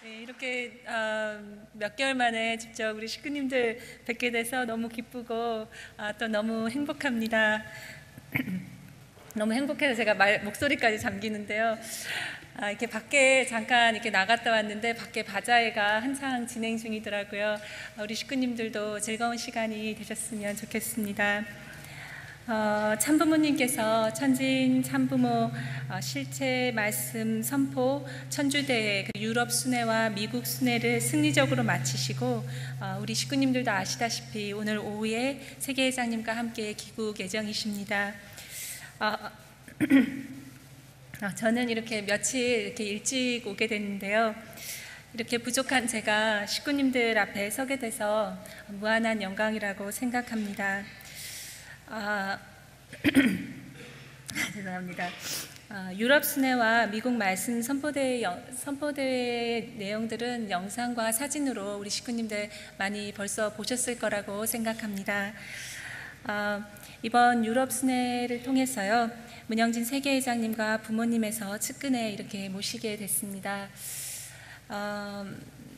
네, 이렇게 몇 개월 만에 직접 우리 식구님들 뵙게 돼서 너무 기쁘고 또 너무 행복합니다. 너무 행복해서 제가 목소리까지 잠기는데요. 이렇게 밖에 잠깐 이렇게 나갔다 왔는데 밖에 바자회가 한창 진행 중이더라고요. 우리 식구님들도 즐거운 시간이 되셨으면 좋겠습니다. 참부모님께서 천진 참부모 실체 말씀 선포 천주대회 유럽 순회와 미국 순회를 승리적으로 마치시고 우리 식구님들도 아시다시피 오늘 오후에 세계회장님과 함께 귀국 예정이십니다. 저는 이렇게 며칠 이렇게 일찍 오게 됐는데요. 이렇게 부족한 제가 식구님들 앞에 서게 돼서 무한한 영광이라고 생각합니다. 죄송합니다. 유럽 순회와 미국 말씀 선포대회 내용들은 영상과 사진으로 우리 식구님들 많이 벌써 보셨을 거라고 생각합니다. 이번 유럽 순회를 통해서요, 문영진 세계회장님과 부모님에서 측근에 이렇게 모시게 됐습니다.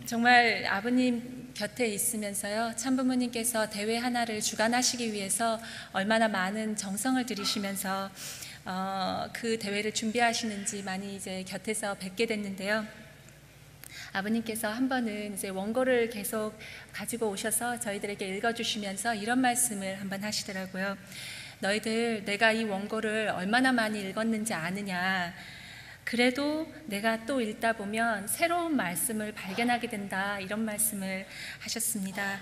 정말 아버님 곁에 있으면서요, 참부모님께서 대회 하나를 주관하시기 위해서 얼마나 많은 정성을 들이시면서 그 대회를 준비하시는지 많이 이제 곁에서 뵙게 됐는데요. 아버님께서 한 번은 이제 원고를 계속 가지고 오셔서 저희들에게 읽어주시면서 이런 말씀을 한번 하시더라고요. 너희들 내가 이 원고를 얼마나 많이 읽었는지 아느냐. 그래도 내가 또 읽다 보면 새로운 말씀을 발견하게 된다, 이런 말씀을 하셨습니다.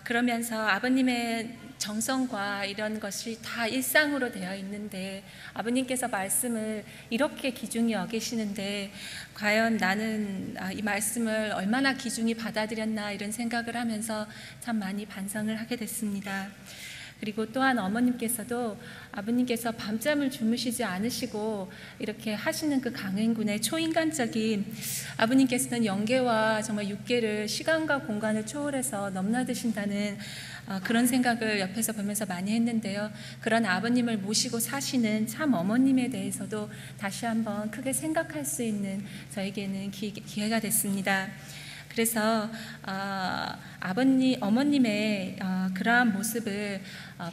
그러면서 아버님의 정성과 이런 것이 다 일상으로 되어 있는데 아버님께서 말씀을 이렇게 귀중히 여기시는데 과연 나는 이 말씀을 얼마나 귀중히 받아들였나, 이런 생각을 하면서 참 많이 반성을 하게 됐습니다. 그리고 또한 어머님께서도 아버님께서 밤잠을 주무시지 않으시고 이렇게 하시는 그 강행군의 초인간적인, 아버님께서는 영계와 정말 육계를 시간과 공간을 초월해서 넘나드신다는 그런 생각을 옆에서 보면서 많이 했는데요. 그런 아버님을 모시고 사시는 참 어머님에 대해서도 다시 한번 크게 생각할 수 있는 저에게는 기회가 됐습니다. 그래서 어머님의 그러한 모습을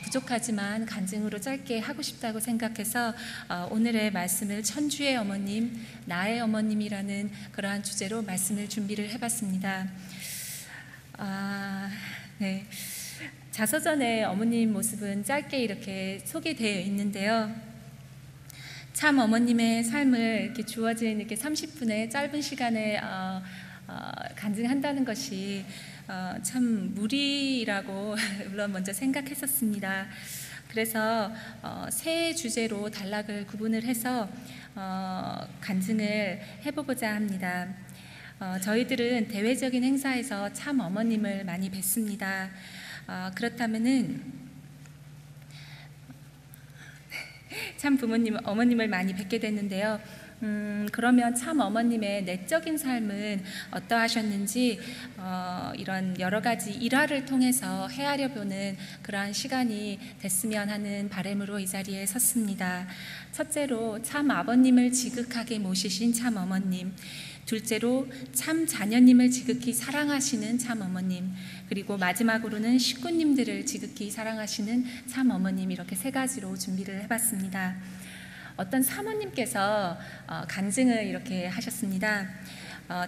부족하지만 간증으로 짧게 하고 싶다고 생각해서 오늘의 말씀을 천주의 어머님, 나의 어머님이라는 그러한 주제로 말씀을 준비를 해봤습니다. 네. 자서전에 어머님 모습은 짧게 이렇게 소개되어 있는데요. 참 어머님의 삶을 이렇게 주어진 이렇게 30분의 짧은 시간에 간증한다는 것이 참 무리라고 물론 먼저 생각했었습니다. 그래서 세 주제로 단락을 구분을 해서 간증을 해보고자 합니다. 저희들은 대외적인 행사에서 참 어머님을 많이 뵙습니다. 그렇다면은 참 어머님을 많이 뵙게 됐는데요. 그러면 참 어머님의 내적인 삶은 어떠하셨는지 이런 여러 가지 일화를 통해서 헤아려 보는 그러한 시간이 됐으면 하는 바람으로 이 자리에 섰습니다. 첫째로 참 아버님을 지극하게 모시신 참 어머님, 둘째로 참 자녀님을 지극히 사랑하시는 참 어머님, 그리고 마지막으로는 식구님들을 지극히 사랑하시는 참 어머님, 이렇게 세 가지로 준비를 해봤습니다. 어떤 사모님께서 간증을 이렇게 하셨습니다.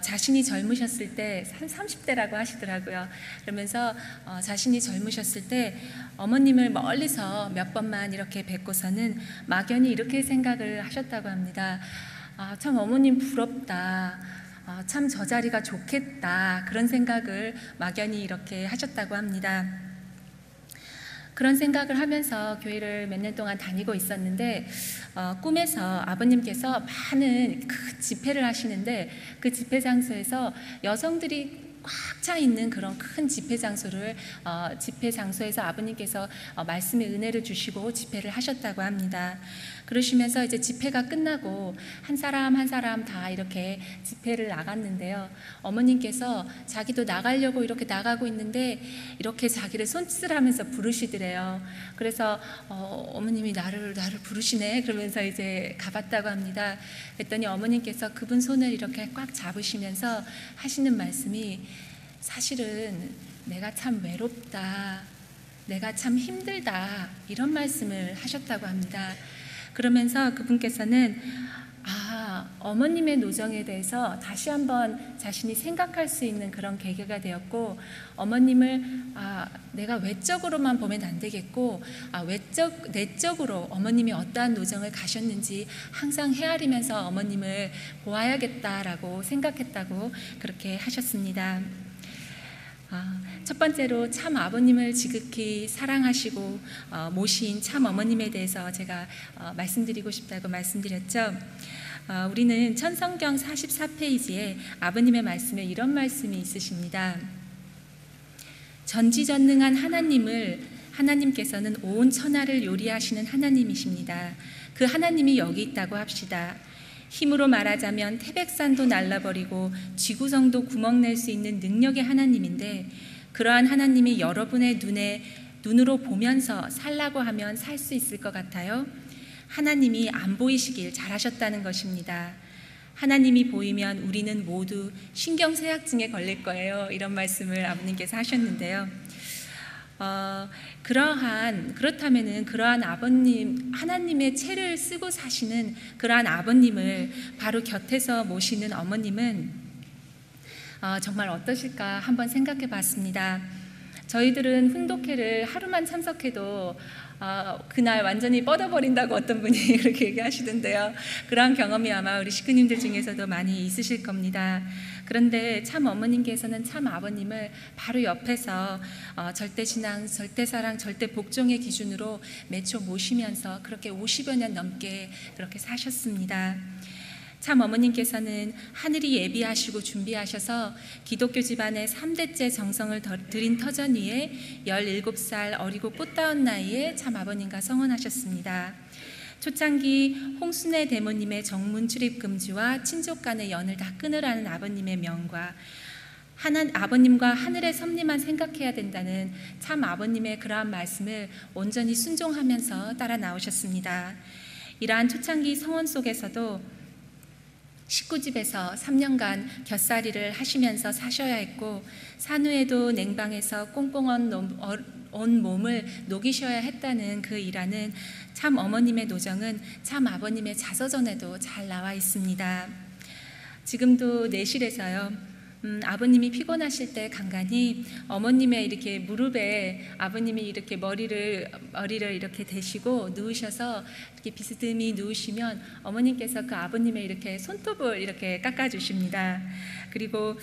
자신이 젊으셨을 때, 한 30대라고 하시더라고요. 그러면서 자신이 젊으셨을 때 어머님을 멀리서 몇 번만 이렇게 뵙고서는 막연히 이렇게 생각을 하셨다고 합니다. 참 어머님 부럽다. 참 저 자리가 좋겠다. 그런 생각을 막연히 이렇게 하셨다고 합니다. 그런 생각을 하면서 교회를 몇 년 동안 다니고 있었는데 꿈에서 아버님께서 많은 큰 집회를 하시는데 그 집회 장소에서 여성들이 꽉 차 있는 그런 큰 집회 장소를 집회 장소에서 아버님께서 말씀의 은혜를 주시고 집회를 하셨다고 합니다. 그러시면서 이제 집회가 끝나고 한 사람 한 사람 다 이렇게 집회를 나갔는데요. 어머님께서 자기도 나가려고 이렇게 나가고 있는데 이렇게 자기를 손짓하면서 부르시더래요. 그래서 어머님이 나를 부르시네 그러면서 이제 가봤다고 합니다. 그랬더니 어머님께서 그분 손을 이렇게 꽉 잡으시면서 하시는 말씀이 사실은 내가 참 외롭다, 내가 참 힘들다 이런 말씀을 하셨다고 합니다. 그러면서 그분께서는 어머님의 노정에 대해서 다시 한번 자신이 생각할 수 있는 그런 계기가 되었고, 어머님을 내가 외적으로만 보면 안 되겠고 내적으로 어머님이 어떠한 노정을 가셨는지 항상 헤아리면서 어머님을 보아야겠다라고 생각했다고 그렇게 하셨습니다. 첫 번째로 참 아버님을 지극히 사랑하시고 모신 참 어머님에 대해서 제가 말씀드리고 싶다고 말씀드렸죠. 우리는 천성경 44페이지에 아버님의 말씀에 이런 말씀이 있으십니다. 전지전능한 하나님께서는 온 천하를 요리하시는 하나님이십니다. 그 하나님이 여기 있다고 합시다. 힘으로 말하자면 태백산도 날라버리고 지구성도 구멍낼 수 있는 능력의 하나님인데, 그러한 하나님이 여러분의 눈으로 보면서 살라고 하면 살 수 있을 것 같아요? 하나님이 안 보이시길 잘하셨다는 것입니다. 하나님이 보이면 우리는 모두 신경쇠약증에 걸릴 거예요. 이런 말씀을 아버님께서 하셨는데요. 그렇다면은 그러한 아버님, 하나님의 채를 쓰고 사시는 그러한 아버님을 바로 곁에서 모시는 어머님은 정말 어떠실까 한번 생각해 봤습니다. 저희들은 훈독회를 하루만 참석해도 그날 완전히 뻗어버린다고 어떤 분이 그렇게 얘기하시던데요. 그러한 경험이 아마 우리 식구님들 중에서도 많이 있으실 겁니다. 그런데 참 어머님께서는 참 아버님을 바로 옆에서 절대신앙, 절대사랑, 절대복종의 기준으로 매초 모시면서 그렇게 50여 년 넘게 그렇게 사셨습니다. 참 어머님께서는 하늘이 예비하시고 준비하셔서 기독교 집안의 3대째 정성을 들인 터전 위에 17살 어리고 꽃다운 나이에 참 아버님과 성혼하셨습니다. 초창기 홍순애 대모님의 정문 출입 금지와 친족 간의 연을 다 끊으라는 아버님의 명과 아버님과 하늘의 섭리만 생각해야 된다는 참 아버님의 그러한 말씀을 온전히 순종하면서 따라 나오셨습니다. 이러한 초창기 성원 속에서도 식구집에서 3년간 곁살이를 하시면서 사셔야 했고, 산후에도 냉방에서 꽁꽁 온 몸을 녹이셔야 했다는 그 일하는 참 어머님의 노정은 참 아버님의 자서전에도 잘 나와 있습니다. 지금도 내실에서요, 아버님이 피곤하실 때 간간히 어머님의 이렇게 무릎에 아버님이 이렇게 머리를 이렇게 대시고 누우셔서 이렇게 비스듬히 누우시면 어머님께서 그 아버님의 이렇게 손톱을 이렇게 깎아주십니다. 그리고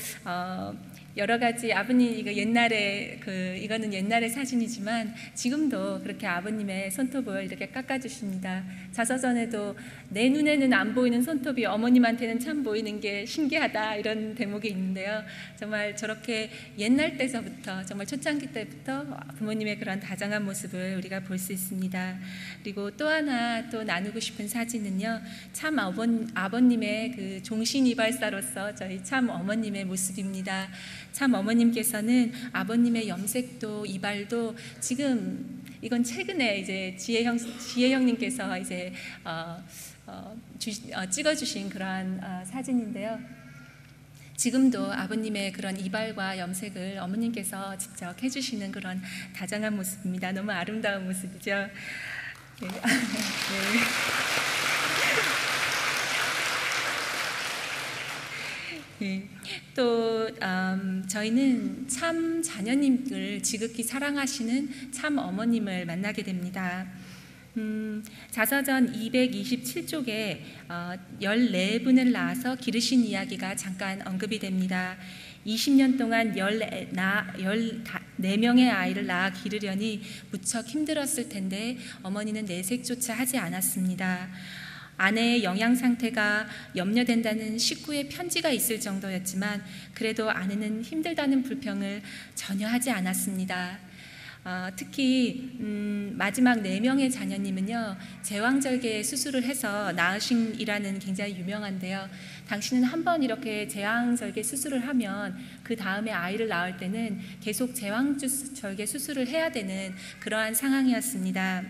여러 가지 아버님 이거는 옛날의 사진이지만 지금도 그렇게 아버님의 손톱을 이렇게 깎아주십니다. 자서전에도 내 눈에는 안 보이는 손톱이 어머님한테는 참 보이는 게 신기하다 이런 대목이 있는데요. 정말 저렇게 옛날 때서부터 정말 초창기 때부터 부모님의 그런 다정한 모습을 우리가 볼 수 있습니다. 그리고 또 하나 또 나누고 싶은 사진은요, 참 아버님의 그 종신이발사로서 저희 참 어머님의 모습입니다. 참 어머님께서는 아버님의 염색도 이발도 지금 이건 최근에 이제 지혜형님께서 이제 찍어주신 그러한 사진인데요. 지금도 아버님의 그런 이발과 염색을 어머님께서 직접 해주시는 그런 다정한 모습입니다. 너무 아름다운 모습이죠. 네. 네. 네. 또 저희는 참 자녀님을 지극히 사랑하시는 참 어머님을 만나게 됩니다. 자서전 227쪽에 14분을 낳아서 기르신 이야기가 잠깐 언급이 됩니다. 20년 동안 14명의 아이를 낳아 기르려니 무척 힘들었을 텐데 어머니는 내색조차 하지 않았습니다. 아내의 영양 상태가 염려된다는 식구의 편지가 있을 정도였지만 그래도 아내는 힘들다는 불평을 전혀 하지 않았습니다. 특히 마지막 4명의 자녀님은요, 제왕절개 수술을 해서 낳으신이라는 굉장히 유명한데요. 당신은 한번 이렇게 제왕절개 수술을 하면 그 다음에 아이를 낳을 때는 계속 제왕절개 수술을 해야 되는 그러한 상황이었습니다.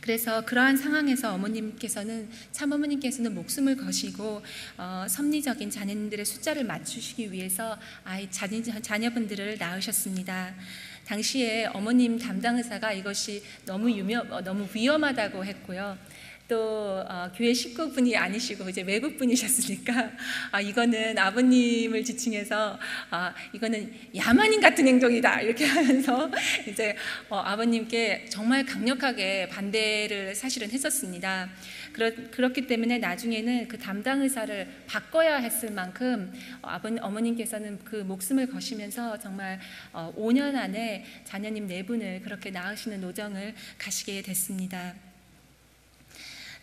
그래서 그러한 상황에서 참어머님께서는 목숨을 거시고 섭리적인 자녀님들의 숫자를 맞추시기 위해서 자녀분들을 낳으셨습니다. 당시에 어머님 담당 의사가 이것이 너무 위험하다고 했고요. 또 교회 식구분이 아니시고 이제 외국분이셨으니까 이거는 아버님을 지칭해서 이거는 야만인 같은 행동이다 이렇게 하면서 이제 아버님께 정말 강력하게 반대를 사실은 했었습니다. 그렇기 때문에 나중에는 그 담당 의사를 바꿔야 했을 만큼 어머님께서는 그 목숨을 거시면서 정말 5년 안에 자녀님 4분을 그렇게 낳으시는 노정을 가시게 됐습니다.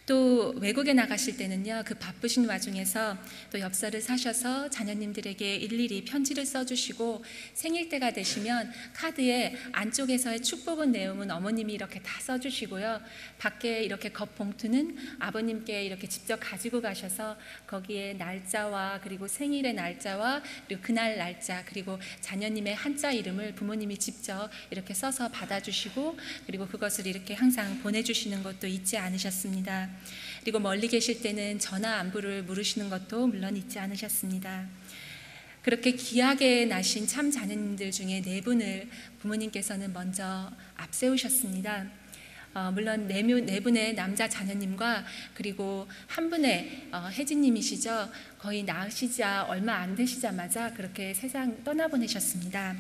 또 외국에 나가실 때는요, 그 바쁘신 와중에서 또 엽서를 사셔서 자녀님들에게 일일이 편지를 써주시고 생일 때가 되시면 카드에 안쪽에서의 축복은 내용은 어머님이 이렇게 다 써주시고요, 밖에 이렇게 겉봉투는 아버님께 이렇게 직접 가지고 가셔서 거기에 날짜와 그리고 생일의 날짜와 그리고 그날 날짜 그리고 자녀님의 한자 이름을 부모님이 직접 이렇게 써서 받아주시고 그리고 그것을 이렇게 항상 보내주시는 것도 잊지 않으셨습니다. 그리고 멀리 계실 때는 전화 안부를 물으시는 것도 물론 잊지 않으셨습니다. 그렇게 귀하게 나신 참 자녀님들 중에 4분을 부모님께서는 먼저 앞세우셨습니다. 물론 4분의 남자 자녀님과 그리고 한 분의 혜진님이시죠. 거의 낳으시자 얼마 안 되시자마자 그렇게 세상 떠나보내셨습니다.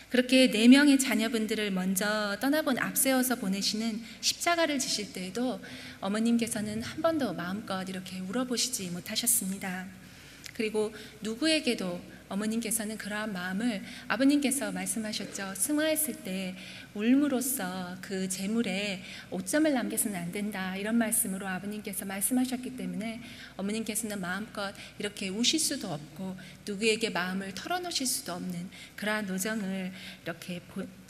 그렇게 4명의 자녀분들을 먼저 앞세워서 보내시는 십자가를 지실 때에도 어머님께서는 한 번도 마음껏 이렇게 울어보시지 못하셨습니다. 그리고 누구에게도 어머님께서는 그러한 마음을 아버님께서 말씀하셨죠. 승화했을 때 울므로써 그 재물에 오점을 남겨서는 안 된다 이런 말씀으로 아버님께서 말씀하셨기 때문에 어머님께서는 마음껏 이렇게 우실 수도 없고 누구에게 마음을 털어놓으실 수도 없는 그러한 노정을 이렇게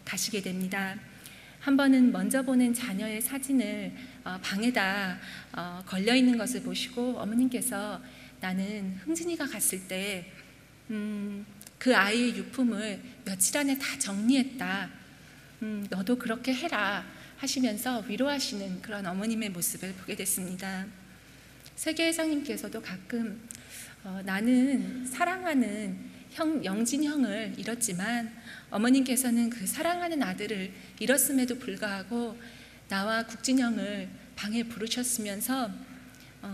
가시게 됩니다. 한 번은 먼저 보낸 자녀의 사진을 방에다 걸려있는 것을 보시고 어머님께서 나는 흥진이가 갔을 때 그 아이의 유품을 며칠 안에 다 정리했다. 너도 그렇게 해라 하시면서 위로하시는 그런 어머님의 모습을 보게 됐습니다. 세계회장님께서도 가끔 나는 사랑하는 영진 형을 잃었지만 어머님께서는 그 사랑하는 아들을 잃었음에도 불구하고 나와 국진 형을 방에 부르셨으면서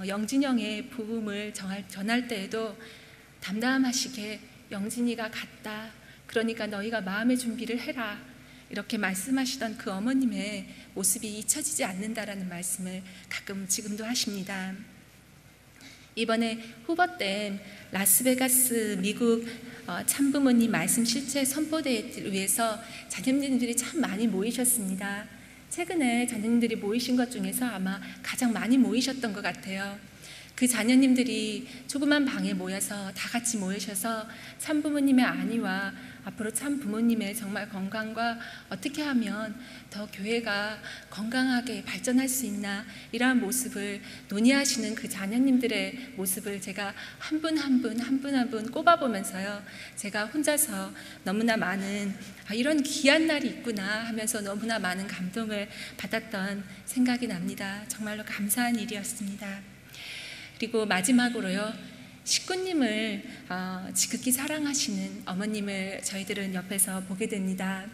영진 형의 부음을 전할 때에도 담담하시게 영진이가 갔다. 그러니까 너희가 마음의 준비를 해라. 이렇게 말씀하시던 그 어머님의 모습이 잊혀지지 않는다라는 말씀을 가끔 지금도 하십니다. 이번에 후보댐 라스베가스 미국 참부모님 말씀 실체 선포대회를 위해서 자녀님들이 참 많이 모이셨습니다. 최근에 자녀님들이 모이신 것 중에서 아마 가장 많이 모이셨던 것 같아요. 그 자녀님들이 조그만 방에 모여서 다 같이 모이셔서 참부모님의 안위와 앞으로 참부모님의 정말 건강과 어떻게 하면 더 교회가 건강하게 발전할 수 있나 이러한 모습을 논의하시는 그 자녀님들의 모습을 제가 한 분 한 분 꼽아보면서요, 제가 혼자서 너무나 많은 이런 귀한 날이 있구나 하면서 너무나 많은 감동을 받았던 생각이 납니다. 정말로 감사한 일이었습니다. 그리고 마지막으로요, 식구님을 지극히 사랑하시는 어머님을 저희들은 옆에서 보게 됩니다.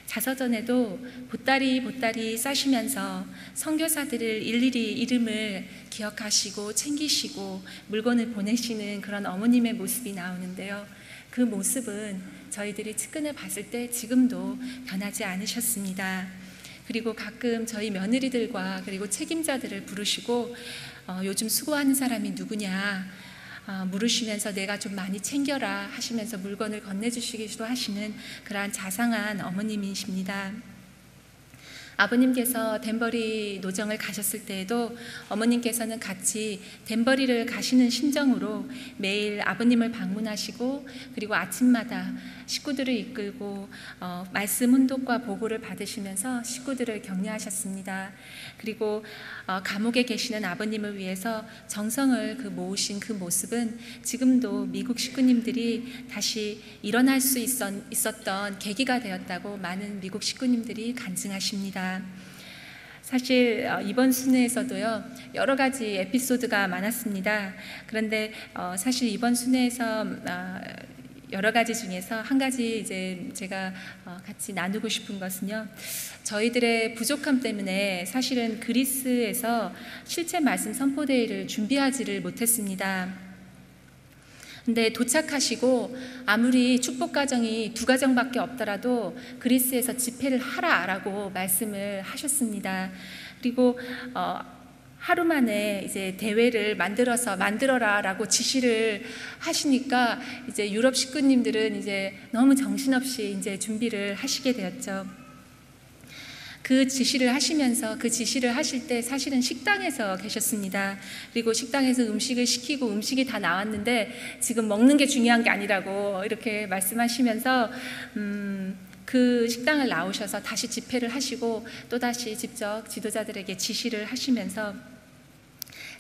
자서전에도 보따리 싸시면서 선교사들을 일일이 이름을 기억하시고 챙기시고 물건을 보내시는 그런 어머님의 모습이 나오는데요, 그 모습은 저희들이 측근을 봤을 때 지금도 변하지 않으셨습니다. 그리고 가끔 저희 며느리들과 그리고 책임자들을 부르시고 요즘 수고하는 사람이 누구냐 물으시면서 내가 좀 많이 챙겨라 하시면서 물건을 건네주시기도 하시는 그러한 자상한 어머님이십니다. 아버님께서 댄버리 노정을 가셨을 때에도 어머님께서는 같이 댄버리를 가시는 심정으로 매일 아버님을 방문하시고, 그리고 아침마다 식구들을 이끌고 말씀 훈독과 보고를 받으시면서 식구들을 격려하셨습니다. 그리고 감옥에 계시는 아버님을 위해서 정성을 모으신 그 모습은 지금도 미국 식구님들이 다시 일어날 수 있었던 계기가 되었다고 많은 미국 식구님들이 간증하십니다. 사실 이번 순회에서도요, 여러 가지 에피소드가 많았습니다. 그런데 사실 이번 순회에서 여러 가지 중에서 한 가지 이제 제가 같이 나누고 싶은 것은요, 저희들의 부족함 때문에 사실은 그리스에서 실제 말씀 선포대회를 준비하지를 못했습니다. 근데 도착하시고 아무리 축복 가정이 2가정밖에 없더라도 그리스에서 집회를 하라라고 말씀을 하셨습니다. 그리고 하루 만에 이제 대회를 만들어라라고 지시를 하시니까 이제 유럽 식구님들은 이제 너무 정신없이 이제 준비를 하시게 되었죠. 그 지시를 하시면서 그 지시를 하실 때 사실은 식당에서 계셨습니다. 그리고 식당에서 음식을 시키고 음식이 다 나왔는데 지금 먹는 게 중요한 게 아니라고 이렇게 말씀하시면서 그 식당을 나오셔서 다시 집회를 하시고 또다시 직접 지도자들에게 지시를 하시면서,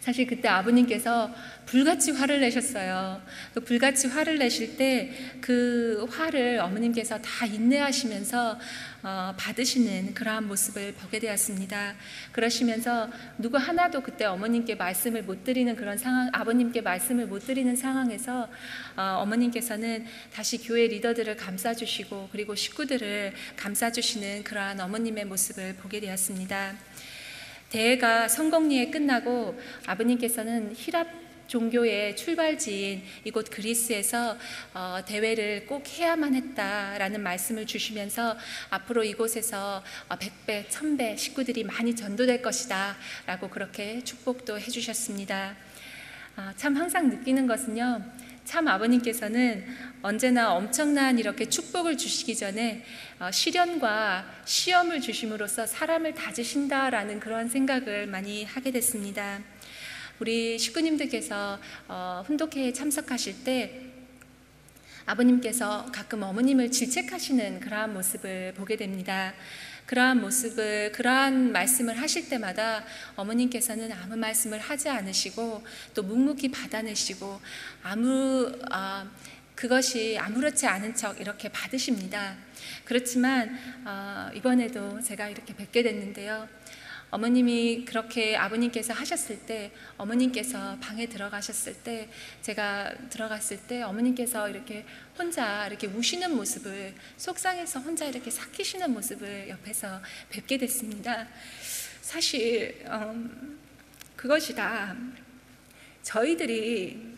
사실 그때 아버님께서 불같이 화를 내셨어요. 그 불같이 화를 내실 때 그 화를 어머님께서 다 인내하시면서 받으시는 그러한 모습을 보게 되었습니다. 그러시면서 누구 하나도 그때 어머님께 말씀을 못 드리는 그런 상황, 아버님께 말씀을 못 드리는 상황에서 어머님께서는 다시 교회 리더들을 감싸주시고 그리고 식구들을 감싸주시는 그러한 어머님의 모습을 보게 되었습니다. 대회가 성공리에 끝나고 아버님께서는 히랍 종교의 출발지인 이곳 그리스에서 대회를 꼭 해야만 했다라는 말씀을 주시면서 앞으로 이곳에서 100배, 1000배 식구들이 많이 전도될 것이다 라고 그렇게 축복도 해주셨습니다. 참 항상 느끼는 것은요, 참 아버님께서는 언제나 엄청난 이렇게 축복을 주시기 전에 시련과 시험을 주심으로써 사람을 다지신다라는 그런 생각을 많이 하게 됐습니다. 우리 식구님들께서 훈독회에 참석하실 때 아버님께서 가끔 어머님을 질책하시는 그러한 모습을 보게 됩니다. 그러한 말씀을 하실 때마다 어머님께서는 아무 말씀을 하지 않으시고 또 묵묵히 받아내시고 그것이 아무렇지 않은 척 이렇게 받으십니다. 그렇지만 이번에도 제가 이렇게 뵙게 됐는데요, 어머님이 그렇게 아버님께서 하셨을 때, 어머님께서 방에 들어가셨을 때, 제가 들어갔을 때 어머님께서 이렇게 혼자 이렇게 우시는 모습을, 속상해서 혼자 이렇게 삭히시는 모습을 옆에서 뵙게 됐습니다. 사실 그것이 다 저희들이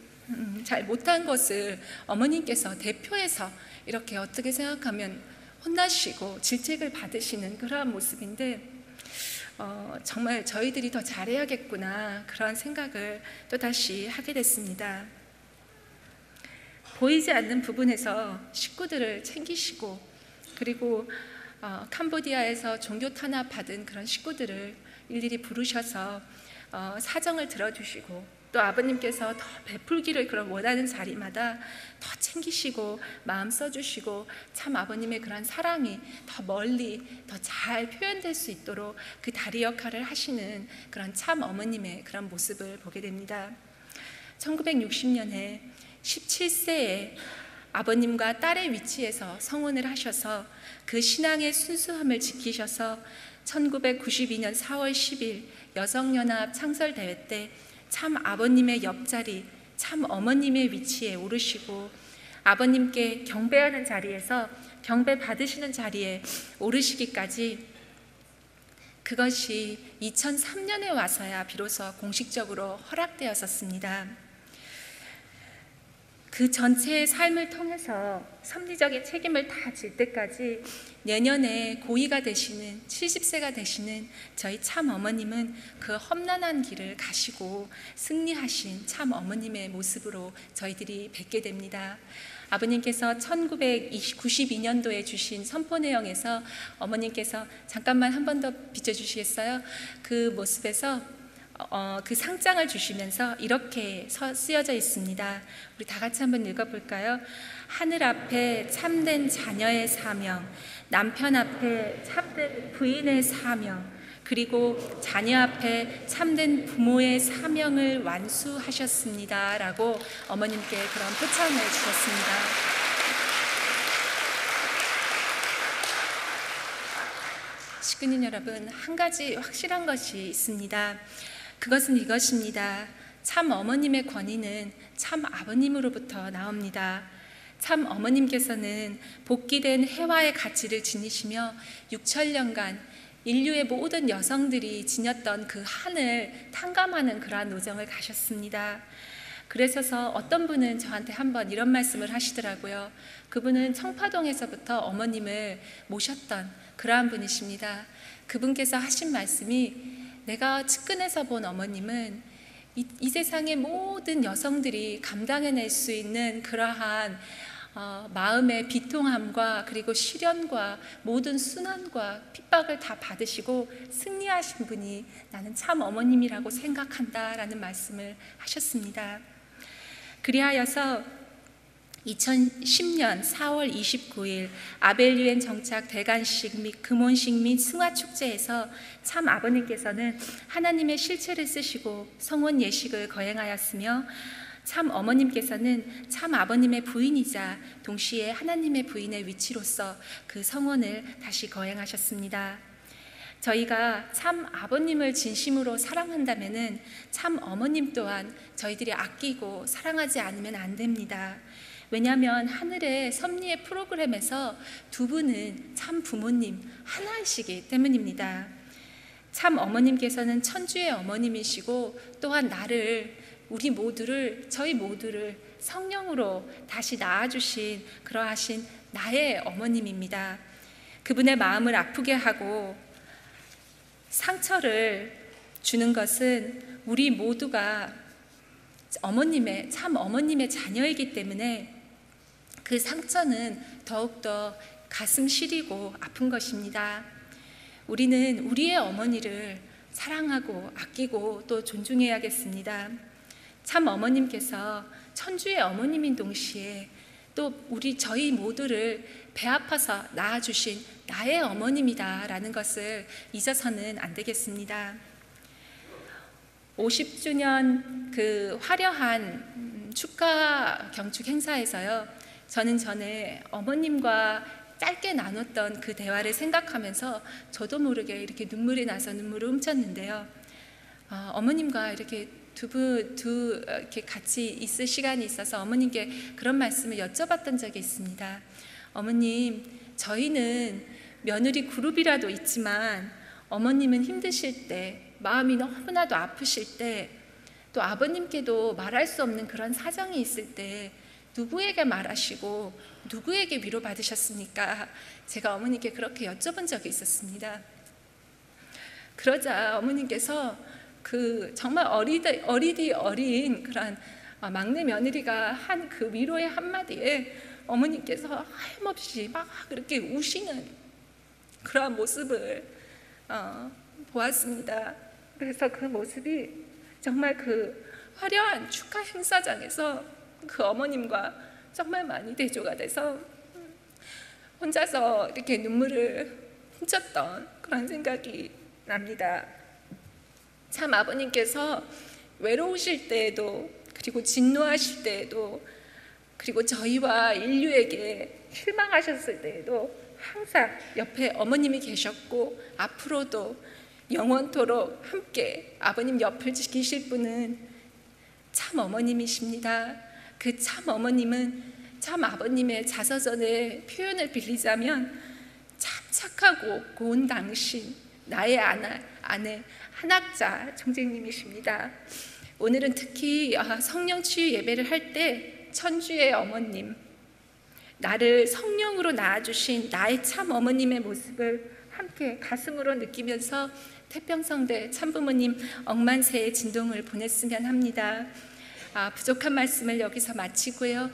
잘 못한 것을 어머님께서 대표해서 이렇게 어떻게 생각하면 혼나시고 질책을 받으시는 그러한 모습인데, 정말 저희들이 더 잘해야겠구나 그런 생각을 또다시 하게 됐습니다. 보이지 않는 부분에서 식구들을 챙기시고, 그리고 캄보디아에서 종교 탄압 받은 그런 식구들을 일일이 부르셔서 사정을 들어주시고, 또 아버님께서 더 베풀기를 그런 원하는 자리마다 더 챙기시고 마음 써주시고, 참 아버님의 그런 사랑이 더 멀리 더 잘 표현될 수 있도록 그 다리 역할을 하시는 그런 참 어머님의 그런 모습을 보게 됩니다. 1960년에 17세에 아버님과 딸의 위치에서 성혼을 하셔서 그 신앙의 순수함을 지키셔서 1992년 4월 10일 여성연합 창설대회 때 참 아버님의 옆자리, 참 어머님의 위치에 오르시고 아버님께 경배하는 자리에서 경배 받으시는 자리에 오르시기까지, 그것이 2003년에 와서야 비로소 공식적으로 허락되었었습니다. 그 전체의 삶을 통해서 섭리적인 책임을 다 질 때까지 내년에 고위가 되시는 70세가 되시는 저희 참 어머님은 그 험난한 길을 가시고 승리하신 참 어머님의 모습으로 저희들이 뵙게 됩니다. 아버님께서 1992년도에 주신 선포 내용에서 어머님께서 잠깐만 한 번 더 비춰주시겠어요? 그 모습에서 그 상장을 주시면서 이렇게 쓰여져 있습니다. 우리 다 같이 한번 읽어볼까요? 하늘 앞에 참된 자녀의 사명, 남편 앞에 참된 부인의 사명, 그리고 자녀 앞에 참된 부모의 사명을 완수하셨습니다 라고 어머님께 그런 표창을 주셨습니다. 식구님 여러분, 한 가지 확실한 것이 있습니다. 그것은 이것입니다. 참 어머님의 권위는 참 아버님으로부터 나옵니다. 참 어머님께서는 복귀된 해와의 가치를 지니시며 6천년간 인류의 모든 여성들이 지녔던 그 한을 탕감하는 그러한 노정을 가셨습니다. 그래서 어떤 분은 저한테 한번 이런 말씀을 하시더라고요. 그분은 청파동에서부터 어머님을 모셨던 그러한 분이십니다. 그분께서 하신 말씀이, 내가 측근에서 본 어머님은 이 세상의 모든 여성들이 감당해낼 수 있는 그러한 마음의 비통함과 그리고 시련과 모든 순환과 핍박을 다 받으시고 승리하신 분이 나는 참 어머님이라고 생각한다라는 말씀을 하셨습니다. 그리하여서 2010년 4월 29일 아벨 유엔 정착 대관식 및 금혼식 및 승화축제에서 참 아버님께서는 하나님의 실체를 쓰시고 성원 예식을 거행하였으며 참 어머님께서는 참 아버님의 부인이자 동시에 하나님의 부인의 위치로서 그 성원을 다시 거행하셨습니다. 저희가 참 아버님을 진심으로 사랑한다면은 참 어머님 또한 저희들이 아끼고 사랑하지 않으면 안 됩니다. 왜냐하면 하늘의 섭리의 프로그램에서 두 분은 참 부모님 하나이시기 때문입니다. 참 어머님께서는 천주의 어머님이시고 또한 우리 모두를, 저희 모두를 성령으로 다시 낳아주신 그러하신 나의 어머님입니다. 그분의 마음을 아프게 하고 상처를 주는 것은 우리 모두가 참 어머님의 자녀이기 때문에 그 상처는 더욱더 가슴 시리고 아픈 것입니다. 우리는 우리의 어머니를 사랑하고 아끼고 또 존중해야겠습니다. 참 어머님께서 천주의 어머님인 동시에 또 저희 모두를 배 아파서 낳아주신 나의 어머님이다라는 것을 잊어서는 안 되겠습니다. 50주년 그 화려한 축하 경축 행사에서요, 저는 전에 어머님과 짧게 나눴던 그 대화를 생각하면서 저도 모르게 이렇게 눈물이 나서 눈물을 훔쳤는데요. 어머님과 이렇게 이렇게 같이 있을 시간이 있어서 어머님께 그런 말씀을 여쭤봤던 적이 있습니다. 어머님, 저희는 며느리 그룹이라도 있지만 어머님은 힘드실 때, 마음이 너무나도 아프실 때, 또 아버님께도 말할 수 없는 그런 사정이 있을 때 누구에게 말하시고 누구에게 위로받으셨습니까? 제가 어머니께 그렇게 여쭤본 적이 있었습니다. 그러자 어머님께서 그 정말 어리디 어린 그런 막내 며느리가 한 그 위로의 한마디에 어머님께서 하염없이 막 그렇게 우시는 그러한 모습을 보았습니다. 그래서 그 모습이 정말 그 화려한 축하 행사장에서 그 어머님과 정말 많이 대조가 돼서 혼자서 이렇게 눈물을 훔쳤던 그런 생각이 납니다. 참 아버님께서 외로우실 때에도, 그리고 진노하실 때에도, 그리고 저희와 인류에게 실망하셨을 때에도 항상 옆에 어머님이 계셨고 앞으로도 영원토록 함께 아버님 옆을 지키실 분은 참 어머님이십니다. 그 참 어머님은 참 아버님의 자서전의 표현을 빌리자면 참 착하고 고운 당신, 나의 아내 한학자 총재님이십니다. 오늘은 특히 성령 치유 예배를 할 때 천주의 어머님, 나를 성령으로 낳아주신 나의 참 어머님의 모습을 함께 가슴으로 느끼면서 태평성대 참부모님 억만세의 진동을 보냈으면 합니다. 부족한 말씀을 여기서 마치고요.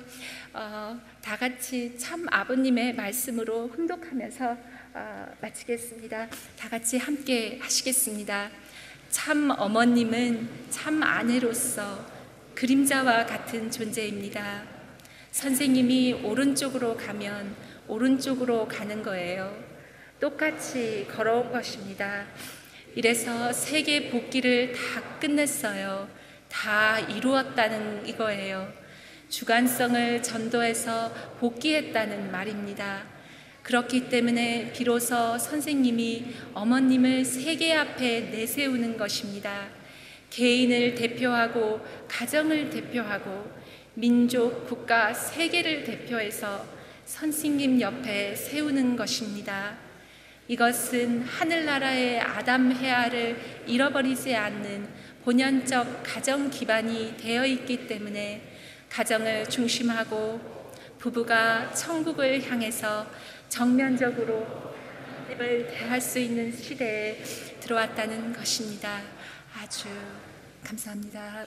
다 같이 참 아버님의 말씀으로 훈독하면서 마치겠습니다. 다 같이 함께 하시겠습니다. 참 어머님은 참 아내로서 그림자와 같은 존재입니다. 선생님이 오른쪽으로 가면 오른쪽으로 가는 거예요. 똑같이 걸어온 것입니다. 이래서 세계 복귀를 다 끝냈어요. 다 이루었다는 이거예요. 주관성을 전도해서 복귀했다는 말입니다. 그렇기 때문에 비로소 선생님이 어머님을 세계 앞에 내세우는 것입니다. 개인을 대표하고 가정을 대표하고 민족, 국가, 세계를 대표해서 선생님 옆에 세우는 것입니다. 이것은 하늘나라의 아담 헤아를 잃어버리지 않는 본연적 가정 기반이 되어 있기 때문에 가정을 중심하고 부부가 천국을 향해서 정면적으로 하나님을 대할 수 있는 시대에 들어왔다는 것입니다. 아주 감사합니다.